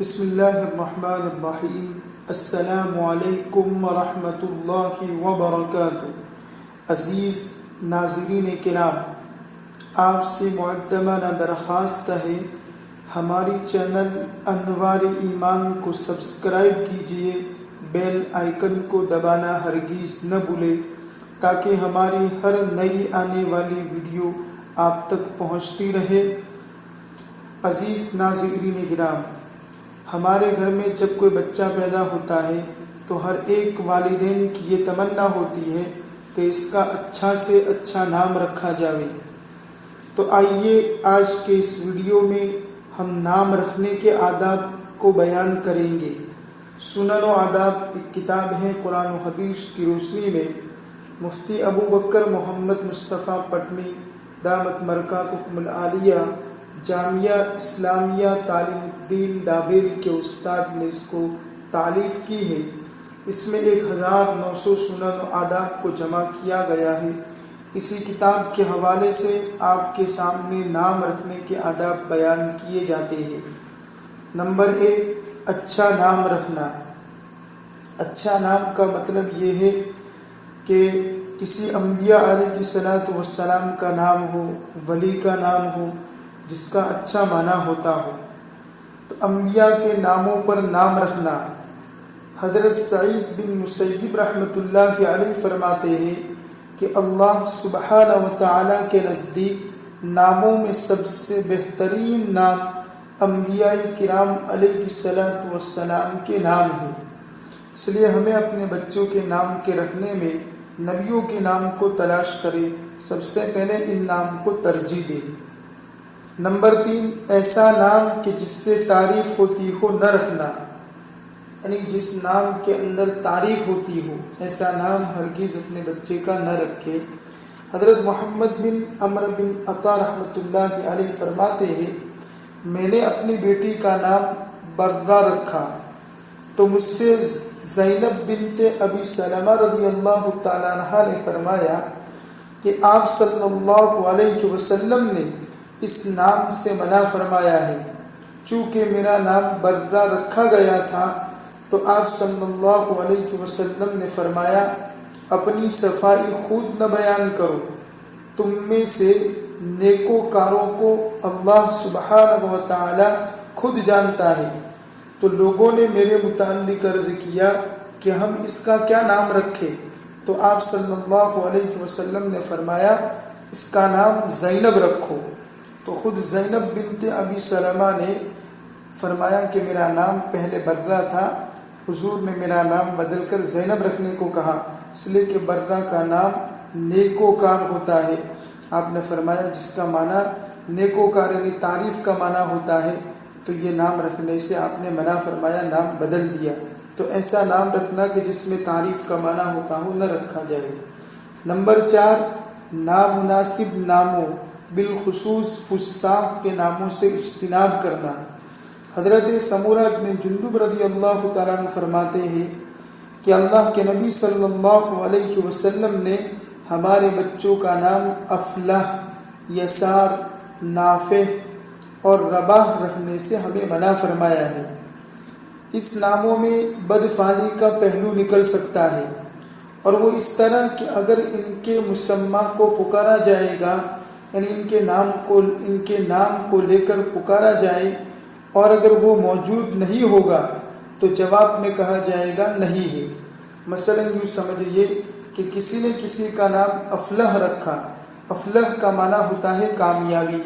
بسم اللہ الرحمن الرحیم۔ السلام علیکم ورحمۃ اللہ وبرکاتہ۔ عزیز ناظرین کرام، آپ سے مقدمانہ درخواست ہے، ہماری چینل انوار ایمان کو سبسکرائب کیجیے، بیل آئیکن کو دبانا ہرگز نہ بھولیں تاکہ ہماری ہر نئی آنے والی ویڈیو آپ تک پہنچتی رہے۔ عزیز ناظرین کرام، ہمارے گھر میں جب کوئی بچہ پیدا ہوتا ہے تو ہر ایک والدین کی یہ تمنا ہوتی ہے کہ اس کا اچھا سے اچھا نام رکھا جائے۔ تو آئیے آج کے اس ویڈیو میں ہم نام رکھنے کے آداب کو بیان کریں گے۔ سنن و آداب ایک کتاب ہے قرآن و حدیث کی روشنی میں مفتی ابو بکر محمد مصطفیٰ پٹنی دامت برکاتہم العالیہ جامعہ اسلامیہ تعلیم الدین ڈابیری کے استاد نے اس کو تالیف کی ہے۔ اس میں 1900 سنن و آداب کو جمع کیا گیا ہے۔ اسی کتاب کے حوالے سے آپ کے سامنے نام رکھنے کے آداب بیان کیے جاتے ہیں۔ نمبر 1، اچھا نام رکھنا۔ اچھا نام کا مطلب یہ ہے کہ کسی انبیاء علیہ الصلوۃ والسلام کا نام ہو، ولی کا نام ہو جس کا اچھا معنی ہوتا ہو۔ تو انبیاء کے ناموں پر نام رکھنا۔ حضرت سعید بن مسیب رحمۃ اللہ علیہ فرماتے ہیں کہ اللہ سبحانہ و تعالیٰ کے نزدیک ناموں میں سب سے بہترین نام انبیاء کرام علیہ الصلوۃ والسلام کے نام ہیں۔ اس لیے ہمیں اپنے بچوں کے نام کے رکھنے میں نبیوں کے نام کو تلاش کریں، سب سے پہلے ان نام کو ترجیح دیں۔ نمبر 3، ایسا نام کہ جس سے تعریف ہوتی ہو نہ رکھنا، یعنی جس نام کے اندر تعریف ہوتی ہو ایسا نام ہرگز اپنے بچے کا نہ رکھے۔ حضرت محمد بن عمرو بن عطا رحمۃ اللہ علیہ فرماتے ہیں، میں نے اپنی بیٹی کا نام برہ رکھا تو مجھ سے زینب بنت ابی سلمہ رضی اللہ تعالیٰ عنہ نے فرمایا کہ آپ صلی اللہ علیہ وسلم نے اس نام سے منع فرمایا ہے۔ چونکہ میرا نام برہ رکھا گیا تھا تو آپ صلی اللہ علیہ وسلم نے فرمایا، اپنی صفائی خود نہ بیان کرو، تم میں سے نیکوکاروں کو اللہ سبحانہ و تعالی خود جانتا ہے۔ تو لوگوں نے میرے متعلق عرض کیا کہ ہم اس کا کیا نام رکھیں؟ تو آپ صلی اللہ علیہ وسلم نے فرمایا، اس کا نام زینب رکھو۔ تو خود زینب بنت ابی سلمہ نے فرمایا کہ میرا نام پہلے برہ تھا، حضور نے میرا نام بدل کر زینب رکھنے کو کہا، اس لیے کہ برہ کا نام نیکوکار ہوتا ہے۔ آپ نے فرمایا جس کا معنی نیکوکار یعنی تعریف کا معنی ہوتا ہے، تو یہ نام رکھنے سے آپ نے منع فرمایا، نام بدل دیا۔ تو ایسا نام رکھنا کہ جس میں تعریف کا معنی ہوتا ہو نہ رکھا جائے۔ نمبر 4، نامناسب ناموں بالخصوص فساق کے ناموں سے اجتناب کرنا۔ حضرت سمورہ بن جندب رضی اللہ تعالیٰ عنہ فرماتے ہیں کہ اللہ کے نبی صلی اللہ علیہ وسلم نے ہمارے بچوں کا نام افلح، یسار، نافع اور رباح رکھنے سے ہمیں منع فرمایا ہے۔ اس ناموں میں بدفعلی کا پہلو نکل سکتا ہے، اور وہ اس طرح کہ اگر ان کے مسمى کو پکارا جائے گا، یعنی ان کے نام کو لے کر پکارا جائے اور اگر وہ موجود نہیں ہوگا تو جواب میں کہا جائے گا نہیں ہے۔ مثلا یوں سمجھیے کہ کسی نے کسی کا نام افلح رکھا، افلح کا معنی ہوتا ہے کامیابی۔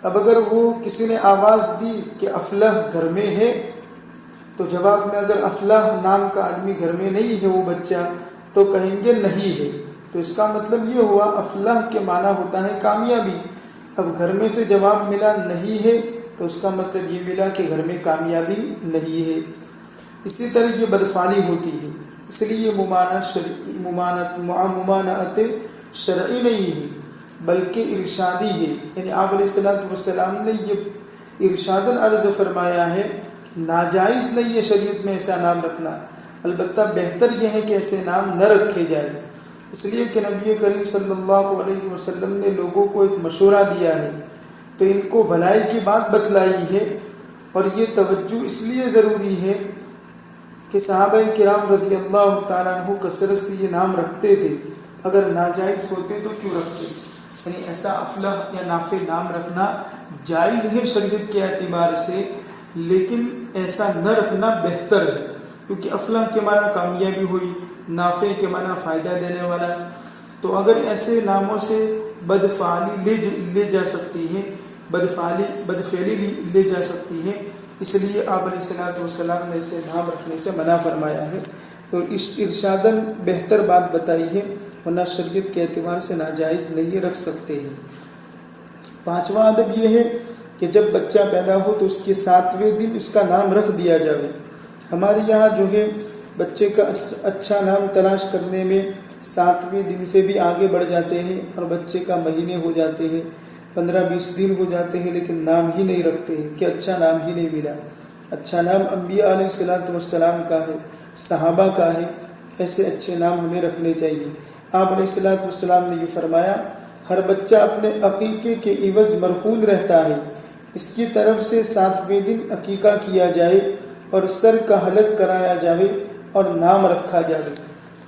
اب اگر وہ کسی نے آواز دی کہ افلح گھر میں ہے، تو جواب میں اگر افلح نام کا آدمی گھر میں نہیں ہے وہ بچہ، تو کہیں گے نہیں ہے۔ تو اس کا مطلب یہ ہوا افلح کے معنی ہوتا ہے کامیابی۔ اب گھر میں سے جواب ملا نہیں ہے تو اس کا مطلب یہ ملا کہ گھر میں کامیابی نہیں ہے۔ اسی طرح یہ بدفعلی ہوتی ہے، اس لیے یہ ممانعت شرعی نہیں ہے بلکہ ارشادی ہے، یعنی آپ علیہ الصلوۃ والسلام نے یہ ارشاداً عرض فرمایا ہے، ناجائز نہیں ہے شریعت میں ایسا نام رکھنا، البتہ بہتر یہ ہے کہ ایسے نام نہ رکھے جائے، اس لیے کہ نبی کریم صلی اللہ علیہ وسلم نے لوگوں کو ایک مشورہ دیا ہے، تو ان کو بھلائی کی بات بتلائی ہے اور یہ توجہ اس لیے ضروری ہے کہ صحابہ کرام رضی اللہ تعالیٰ عنہ کثرت سے یہ نام رکھتے تھے، اگر ناجائز ہوتے تو کیوں رکھتے؟ یعنی ایسا افلح یا نافع نام رکھنا جائز ہے شریعت کے اعتبار سے، لیکن ایسا نہ رکھنا بہتر ہے، کیونکہ افلح کے معنی کامیابی ہوئی، نافع کے معنی فائدہ دینے والا، تو اگر ایسے ناموں سے بدفعلی لے جا سکتی ہے، بدفعلی لے جا سکتی ہے، اس لیے آپ علیہ الصلوۃ والسلام نے اسے نام رکھنے سے منع فرمایا ہے، اور اس ارشاداً بہتر بات بتائی ہے، ورنہ شریعت کے اعتبار سے ناجائز نہیں رکھ سکتے ہیں۔ پانچواں ادب یہ ہے کہ جب بچہ پیدا ہو تو اس کے 7ویں دن اس کا نام رکھ دیا جائے۔ ہمارے یہاں جو ہے بچے کا اچھا نام تلاش کرنے میں 7ویں دن سے بھی آگے بڑھ جاتے ہیں، اور بچے کا مہینے ہو جاتے ہیں، 15-20 دن ہو جاتے ہیں، لیکن نام ہی نہیں رکھتے ہیں کہ اچھا نام ہی نہیں ملا۔ اچھا نام انبیاء علیہ الصلوۃ والسلام کا ہے، صحابہ کا ہے، ایسے اچھے نام ہمیں رکھنے چاہیے۔ آپ علیہ الصلوۃ والسلام نے یہ فرمایا، ہر بچہ اپنے عقیقے کے عوض مرہون رہتا ہے، اس کی طرف سے 7ویں دن عقیقہ کیا جائے اور سر کا حلق کرایا جائے اور نام رکھا جائے۔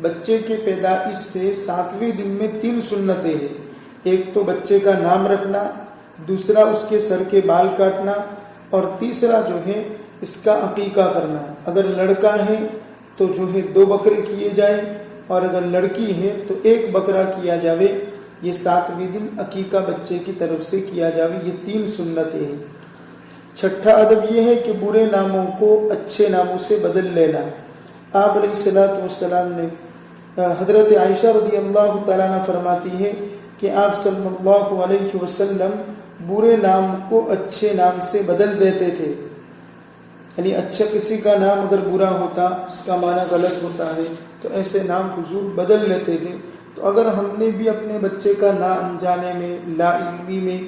بچے کے پیدائش سے 7ویں دن میں 3 سنتیں ہیں، ایک تو بچے کا نام رکھنا، دوسرا اس کے سر کے بال کاٹنا، اور تیسرا جو ہے اس کا عقیقہ کرنا۔ اگر لڑکا ہے تو جو ہے 2 بکرے کیے جائیں، اور اگر لڑکی ہے تو 1 بکرا کیا جاوے۔ یہ 7ویں دن عقیقہ بچے کی طرف سے کیا جاوے، یہ 3 سنتیں ہیں۔ چھٹا ادب یہ ہے کہ برے ناموں کو اچھے ناموں سے بدل لینا۔ آپ علیہ الصلوۃ والسلام نے حضرت عائشہ رضی اللہ تعالیٰ عنہ فرماتی ہے کہ آپ صلی اللہ علیہ وسلم برے نام کو اچھے نام سے بدل دیتے تھے، یعنی اچھا کسی کا نام اگر برا ہوتا، اس کا معنی غلط ہوتا ہے، تو ایسے نام حضور بدل لیتے تھے۔ تو اگر ہم نے بھی اپنے بچے کا نا انجانے میں، لا علمی میں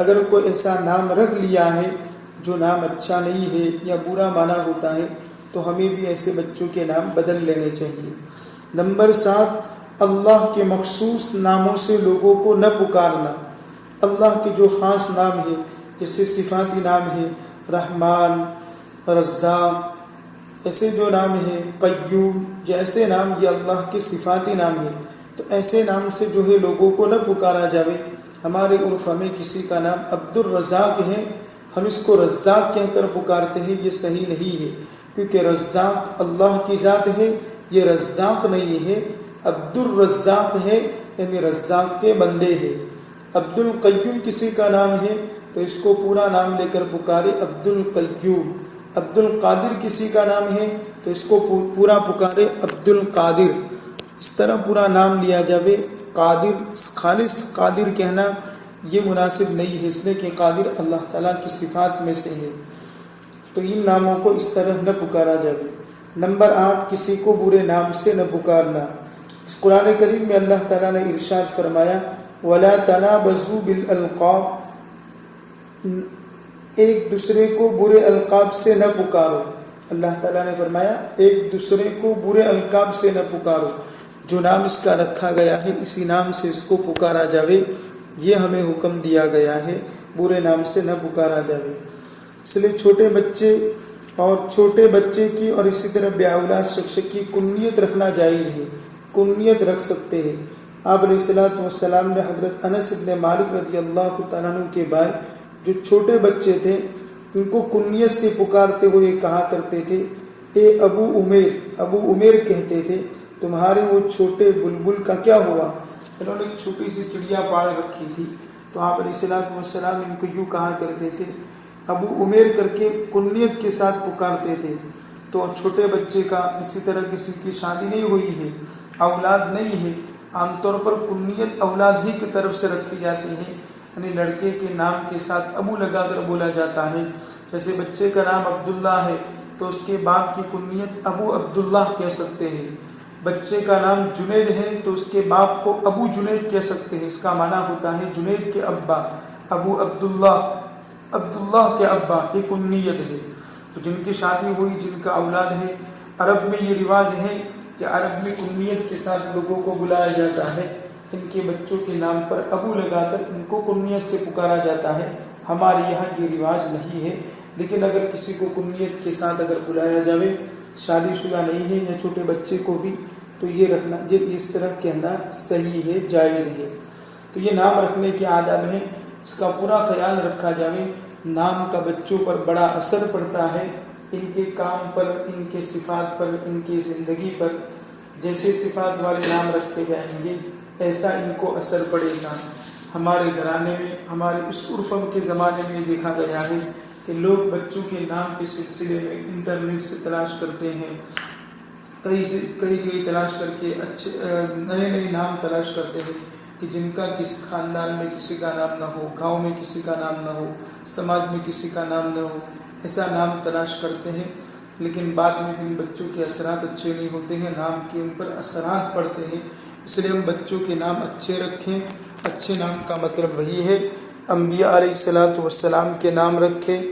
اگر کوئی ایسا نام رکھ لیا ہے جو نام اچھا نہیں ہے یا برا معنی ہوتا ہے، تو ہمیں بھی ایسے بچوں کے نام بدل لینے چاہیے۔ نمبر 7، اللہ کے مخصوص ناموں سے لوگوں کو نہ پکارنا۔ اللہ کے جو خاص نام ہے، جیسے صفاتی نام ہے رحمان، رزاق، ایسے جو نام ہے قیوم، جیسے نام یہ اللہ کے صفاتی نام ہے، تو ایسے نام سے جو ہے لوگوں کو نہ پکارا جاوے۔ ہمارے عرف میں کسی کا نام عبد الرزاق ہے، ہم اس کو رزاق کہہ کر پکارتے ہیں، یہ صحیح نہیں ہے، کیونکہ رزاق اللہ کی ذات ہے، یہ رزاق نہیں ہے، عبد الرزاق ہے، یعنی رزاق کے بندے ہیں۔ عبد القیوم کسی کا نام ہے تو اس کو پورا نام لے کر پکارے عبد القیوم۔ عبد القادر کسی کا نام ہے تو اس کو پورا پکارے عبد القادر، اس طرح پورا نام لیا جاوے۔ قادر، خالص قادر کہنا یہ مناسب نہیں ہے، اس لیے کہ قادر اللہ تعالیٰ کی صفات میں سے ہے، تو ان ناموں کو اس طرح نہ پکارا جاوے۔ نمبر 8، کسی کو برے نام سے نہ پکارنا۔ اس قرآن کریم میں اللہ تعالیٰ نے ارشاد فرمایا، وَلَا تَنَابَزُوا بِالْأَلْقَابِ، ایک دوسرے کو برے القاب سے نہ پکارو۔ اللہ تعالیٰ نے فرمایا ایک دوسرے کو برے القاب سے نہ پکارو، جو نام اس کا رکھا گیا ہے اسی نام سے اس کو پکارا جاوے، یہ ہمیں حکم دیا گیا ہے، برے نام سے نہ پکارا جاوے۔ اس لیے چھوٹے بچے اور چھوٹے بچے کی اور اسی طرح بے اولاد شخص کی کنیت رکھنا جائز ہے، کنیت رکھ سکتے ہیں۔ آپ علیہ الصلوۃ والسلام نے حضرت انس بن مالک رضی اللہ تعالیٰ عنہ کے بعد جو چھوٹے بچے تھے ان کو کنیت سے پکارتے ہوئے کہا کرتے تھے، اے ابو عمیر، ابو عمیر کہتے تھے، تمہارے وہ چھوٹے بلبل کا کیا ہوا؟ انہوں نے ایک چھوٹی سی چڑیا پال رکھی تھی، تو آپ علیہ الصلوۃ والسلام ان کو یوں کہا کرتے تھے، ابو عمیر کر کے کنیت کے ساتھ پکارتے تھے۔ تو چھوٹے بچے کا اسی طرح کسی کی شادی نہیں ہوئی ہے، اولاد نہیں ہے، عام طور پر کنیت اولاد ہی کی طرف سے رکھی جاتی ہے، یعنی لڑکے کے نام کے ساتھ ابو لگا کر بولا جاتا ہے۔ جیسے بچے کا نام عبداللہ ہے تو اس کے باپ کی کنیت ابو عبداللہ کہہ سکتے ہیں۔ بچے کا نام جنید ہے تو اس کے باپ کو ابو جنید کہہ سکتے ہیں، اس کا معنی ہوتا ہے جنید کے ابا، ابو عبداللہ، عبداللہ کے ابا، یہ کنیت ہے۔ تو جن کی شادی ہوئی، جن کا اولاد ہے، عرب میں یہ رواج ہے کہ عرب میں کنیت کے ساتھ لوگوں کو بلایا جاتا ہے، ان کے بچوں کے نام پر ابو لگا کر ان کو کنیت سے پکارا جاتا ہے۔ ہمارے یہاں یہ رواج نہیں ہے، لیکن اگر کسی کو کنیت کے ساتھ اگر بلایا جاوے، شادی شدہ نہیں ہے یا چھوٹے بچے کو بھی، تو یہ رکھنا، یہ اس طرح کہنا صحیح ہے، جائز ہے۔ تو یہ نام رکھنے کے آداب ہیں، اس کا پورا خیال رکھا جائے۔ نام کا بچوں پر بڑا اثر پڑتا ہے، ان کے کام پر، ان کے صفات پر، ان کی زندگی پر۔ جیسے صفات والے نام رکھتے جائیں گے ایسا ان کو اثر پڑے گا۔ ہمارے گھرانے میں، ہمارے اس عرف کے زمانے میں دیکھا گیا ہے کہ لوگ بچوں کے نام کے سلسلے میں انٹرنیٹ سے تلاش کرتے ہیں، کئی تلاش کر کے اچھے نئے نام تلاش کرتے ہیں کہ جن کا کس خاندان میں کسی کا نام نہ ہو، گاؤں میں کسی کا نام نہ ہو، سماج میں کسی کا نام نہ ہو، ایسا نام تلاش کرتے ہیں۔ لیکن بعد میں ان بچوں کے اثرات اچھے نہیں ہوتے ہیں، نام کے ان پر اثرات پڑتے ہیں۔ اس لیے ہم بچوں کے نام اچھے رکھیں۔ اچھے نام کا مطلب وہی ہے، انبیاء علیہ السلام کے نام رکھیں،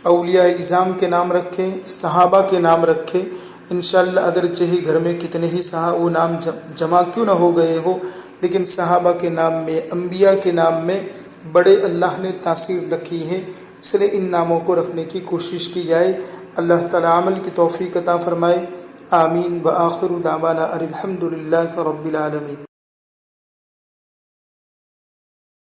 اولیاء اعظام کے نام رکھیں، صحابہ کے نام رکھیں۔ انشاءاللہ اگرچہ گھر میں کتنے ہی وہ نام جمع کیوں نہ ہو گئے ہو، لیکن صحابہ کے نام میں، انبیاء کے نام میں بڑے اللہ نے تاثیر رکھی ہے، اس لیے ان ناموں کو رکھنے کی کوشش کی جائے۔ اللہ تعالیٰ عمل کی توفیق عطا فرمائے۔ آمین۔ وآخر دعوانا الحمدللہ رب العالمین۔